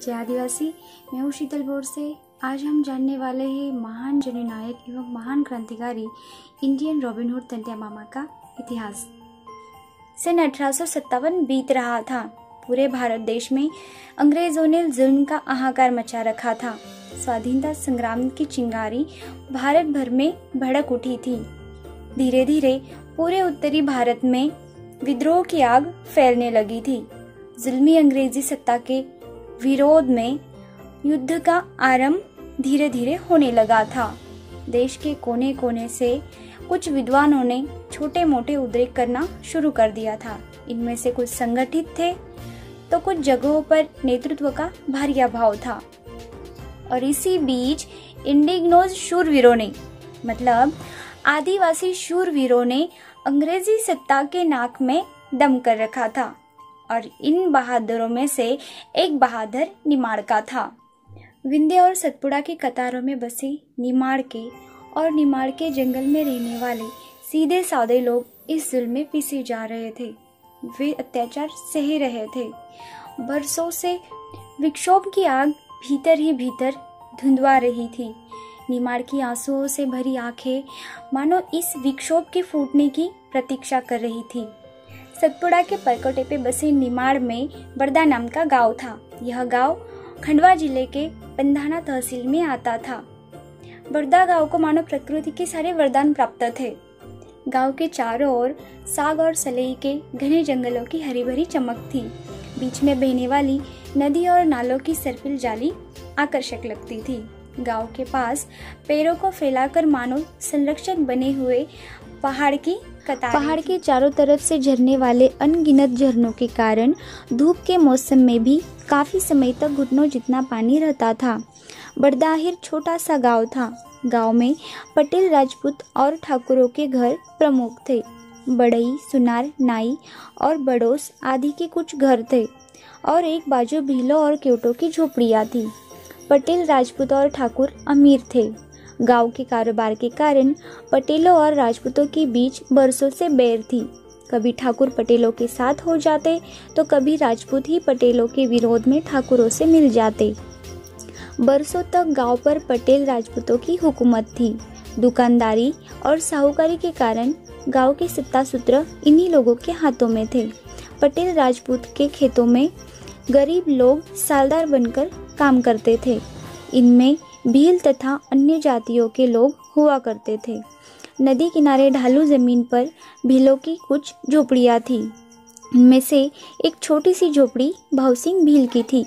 जय आदिवासी। मैं हूँ शीतल बोर से। आज हम जानने वाले हैं महान जननायक एवं महान क्रांतिकारी इंडियन रॉबिन हुड तंत्या मामा का इतिहास। सन 1857 बीत रहा था। पूरे भारत देश में अंग्रेजों ने जुल्म का हाहाकार मचा रखा था। स्वाधीनता संग्राम की चिंगारी भारत भर में भड़क उठी थी। धीरे धीरे पूरे उत्तरी भारत में विद्रोह की आग फैलने लगी थी। जुल्मी अंग्रेजी सत्ता के विरोध में युद्ध का आरंभ धीरे धीरे होने लगा था। देश के कोने कोने से कुछ विद्वानों ने छोटे मोटे उद्रेक करना शुरू कर दिया था। इनमें से कुछ संगठित थे तो कुछ जगहों पर नेतृत्व का भारी अभाव था। और इसी बीच इंडिग्नोज शूरवीरों ने मतलब आदिवासी शूरवीरों ने अंग्रेजी सत्ता के नाक में दम कर रखा था। और इन बहादुरों में से एक बहादुर निमाड़ का था। विंध्य और सतपुड़ा की कतारों में बसे निमाड़ के जंगल में रहने वाले सीधे साधे लोग इस जुल्म में पिसे जा रहे थे। वे अत्याचार सह रहे थे। बरसों से विक्षोभ की आग भीतर ही भीतर धुंधवा रही थी। निमाड़ की आंसुओं से भरी आंखें मानो इस विक्षोभ के फूटने की प्रतीक्षा कर रही थी। सतपुड़ा के परकोटे पे बसे निमाड़ में बरदा नाम का गांव था। यह गांव खंडवा जिले के पंधाना तहसील में आता था। बरदा गांव को मानो प्रकृति के सारे वरदान प्राप्त थे। गांव के चारों ओर साग और सलई के घने जंगलों की हरी भरी चमक थी। बीच में बहने वाली नदी और नालों की सर्पिल जाली आकर्षक लगती थी। गांव के पास पैरों को फैलाकर मानो संरक्षक बने हुए पहाड़ के चारों तरफ से झरने वाले अनगिनत झरनों के कारण धूप के मौसम में भी काफी समय तक घुटनों जितना पानी रहता था। बड़दाहिर छोटा सा गांव था। गांव में पटेल, राजपूत और ठाकुरों के घर प्रमुख थे। बड़ई, सुनार, नाई और बड़ोस आदि के कुछ घर थे और एक बाजू भीलों और केवटों की झोपड़ियां थी। पटेल, राजपूत और ठाकुर अमीर थे। गांव के कारोबार के कारण पटेलों और राजपूतों के बीच बरसों से बैर थी। कभी ठाकुर पटेलों के साथ हो जाते तो कभी राजपूत ही पटेलों के विरोध में ठाकुरों से मिल जाते। बरसों तक गांव पर पटेल राजपूतों की हुकूमत थी। दुकानदारी और साहूकारी के कारण गांव के सत्ता सूत्र इन्हीं लोगों के हाथों में थे। पटेल राजपूत के खेतों में गरीब लोग सालदार बनकर काम करते थे। इनमें भील तथा अन्य जातियों के लोग हुआ करते थे। नदी किनारे ढालू जमीन पर भीलों की कुछ झोपड़ियां थी। इनमें से एक छोटी सी झोपड़ी भावसिंह भील की थी।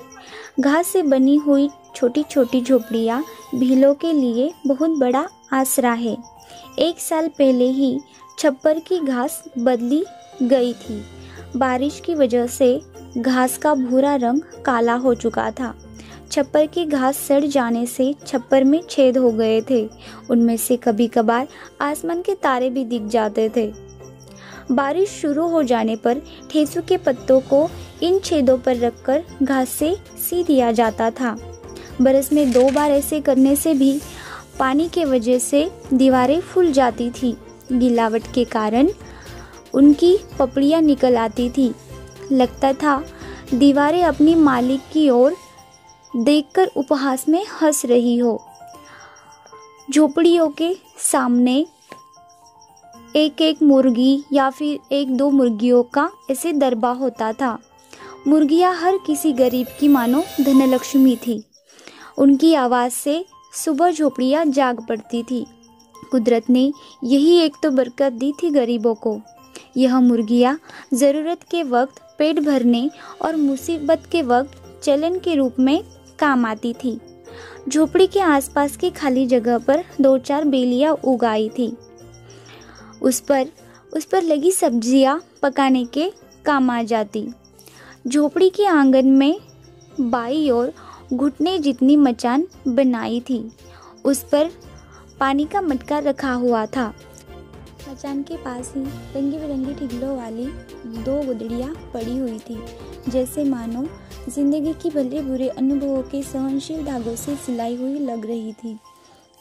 घास से बनी हुई छोटी छोटी झोपड़ियां भीलों के लिए बहुत बड़ा आसरा है। एक साल पहले ही छप्पर की घास बदली गई थी। बारिश की वजह से घास का भूरा रंग काला हो चुका था। छप्पर की घास सड़ जाने से छप्पर में छेद हो गए थे। उनमें से कभी कभार आसमान के तारे भी दिख जाते थे। बारिश शुरू हो जाने पर ठेसू के पत्तों को इन छेदों पर रखकर घास से सी दिया जाता था। बरस में 2 बार ऐसे करने से भी पानी के वजह से दीवारें फूल जाती थी। गिलावट के कारण उनकी पपड़ियाँ निकल आती थी। लगता था दीवारें अपनी मालिक की ओर देखकर उपहास में हंस रही हो। झोपड़ियों के सामने एक एक मुर्गी या फिर 1-2 मुर्गियों का ऐसे दरबा होता था। मुर्गियां हर किसी गरीब की मानो धनलक्ष्मी थी। उनकी आवाज़ से सुबह झोपड़ियां जाग पड़ती थी। कुदरत ने यही एक तो बरकत दी थी गरीबों को। यह मुर्गियां ज़रूरत के वक्त पेट भरने और मुसीबत के वक्त चलन के रूप में काम आती थी। झोपड़ी के आसपास की खाली जगह पर 2-4 बेलियां उगाई थी। उस पर लगी सब्जियां पकाने के काम आ जाती। झोपड़ी के आंगन में बाई ओर घुटने जितनी मचान बनाई थी। उस पर पानी का मटका रखा हुआ था। मचान के पास ही रंगी बिरंगी ठिगलों वाली 2 गुदड़ियाँ पड़ी हुई थी, जैसे मानो जिंदगी की भले बुरे अनुभवों के सहनशील धागों से सिलाई हुई लग रही थी।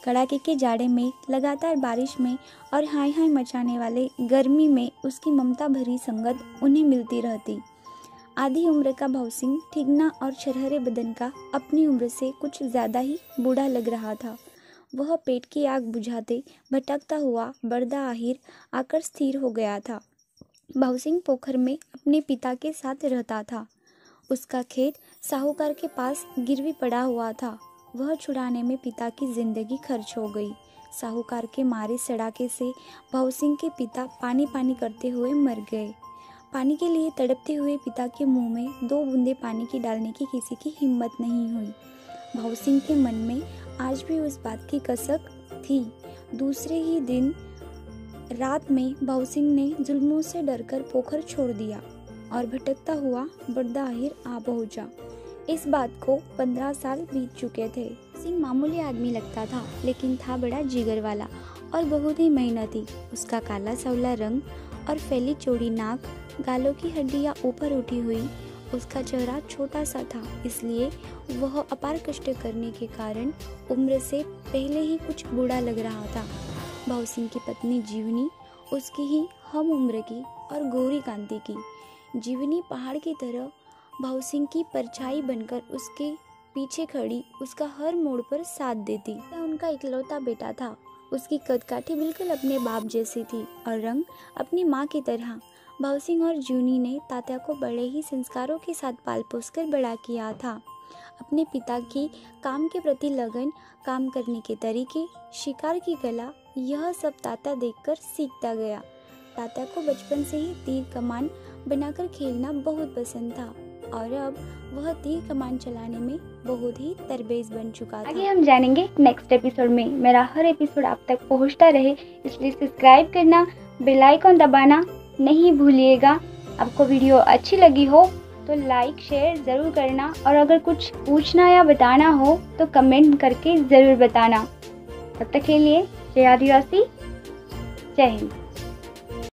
कड़ाके के जाड़े में, लगातार बारिश में और हाय हाय मचाने वाले गर्मी में उसकी ममता भरी संगत उन्हें मिलती रहती। आधी उम्र का भाव सिंह ठिगना और छरहरे बदन का अपनी उम्र से कुछ ज़्यादा ही बूढ़ा लग रहा था। वह पेट की आग बुझाते भटकता हुआ बर्दा आहिर आकर स्थिर हो गया था। भाव सिंह पोखर में अपने पिता के साथ रहता था। उसका खेत साहूकार के पास गिरवी पड़ा हुआ था। वह छुड़ाने में पिता की जिंदगी खर्च हो गई। साहूकार के मारे सड़ाके से भाव सिंह के पिता पानी पानी करते हुए मर गए। पानी के लिए तड़पते हुए पिता के मुंह में 2 बूंदे पानी की डालने की किसी की हिम्मत नहीं हुई। भाव सिंह के मन में आज भी उस बात की कसक थी। दूसरे ही दिन रात में भाव सिंह ने जुल्मों से डरकर पोखर छोड़ दिया और भटकता हुआ बर्दा आहिर आ पहुंचा। इस बात को 15 साल बीत चुके थे। सिंह मामूली आदमी लगता था, लेकिन था बड़ा जिगर वाला और बहुत ही मेहनती। उसका काला सांवला रंग और फैली चौड़ी नाक, गालों की हड्डियां ऊपर उठी हुई, उसका चेहरा छोटा सा था, इसलिए वह अपार कष्ट करने के कारण उम्र से पहले ही कुछ बूढ़ा लग रहा था। भाव सिंह की पत्नी जीवनी उसकी ही हम उम्र की और गोरी कांति की। जीवनी पहाड़ की तरह भाव सिंह की परछाई बनकर उसके पीछे खड़ी उसका हर मोड़ पर साथ देती। वह उनका इकलौता बेटा था। उसकी कदकाठी बिल्कुल अपने बाप जैसी थी और रंग अपनी माँ की तरह। भाव सिंह और जूनी ने तात्या को बड़े ही संस्कारों के साथ पाल पोस कर बड़ा किया था। अपने पिता की काम के प्रति लगन, काम करने के तरीके, शिकार की कला, यह सब तात्या देखकर सीखता गया। तात्या को बचपन से ही तीर कमान बनाकर खेलना बहुत पसंद था और अब वह तीर कमान चलाने में बहुत ही तरबेज बन चुका था। आगे हम जानेंगे नेक्स्ट एपिसोड में। मेरा हर एपिसोड आप तक पहुंचता रहे, इसलिए सब्सक्राइब करना, बेल आइकन दबाना नहीं भूलिएगा। आपको वीडियो अच्छी लगी हो तो लाइक शेयर ज़रूर करना और अगर कुछ पूछना या बताना हो तो कमेंट करके ज़रूर बताना। तब तक के लिए जय आदिवासी, जय हिंद।